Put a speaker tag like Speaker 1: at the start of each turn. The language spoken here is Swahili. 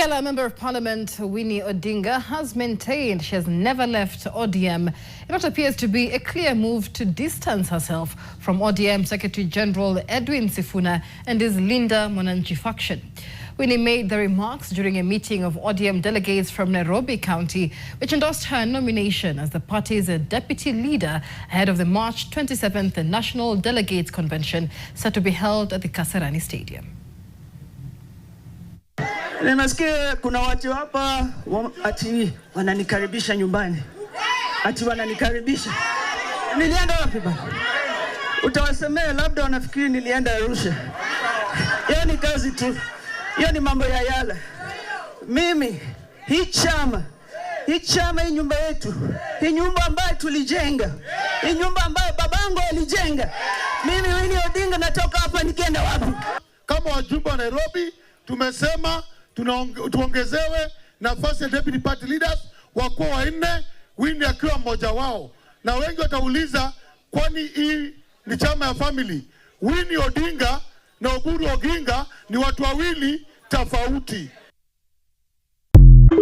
Speaker 1: Yala Member of Parliament Winnie Odinga has maintained she has never left ODM. It appears to be a clear move to distance herself from ODM Secretary General Edwin Sifuna and his Linda Mwananchi faction. Winnie made the remarks during a meeting of ODM delegates from Nairobi County, which endorsed her nomination as the party's deputy leader ahead of the March 27th National Delegates Convention set to be held at the Kasarani Stadium.
Speaker 2: Nimesikia kuna watu hapa ati wananikaribisha nyumbani. Ati wananikaribisha. Nilienda wapi bana? Utawasemea labda wanafikiri nilienda Arusha. Hiyo ni kazi tu. Hiyo ni mambo ya Yala. Mimi hii chama hii nyumba yetu. Hii nyumba ambayo tulijenga. Hii nyumba ambayo babangu alijenga. Mimi Winnie Odinga natoka hapa nikienda wapi?
Speaker 3: Kama wajumbe wa Nairobi tumesema tuongezewe nafasi ya deputy party leaders wakuwa 4, Winnie akiwa mmoja wao. Na wengi watauliza kwani hii ni chama ya family? Winnie Odinga na Oburu Oginga ni watu wawili tofauti.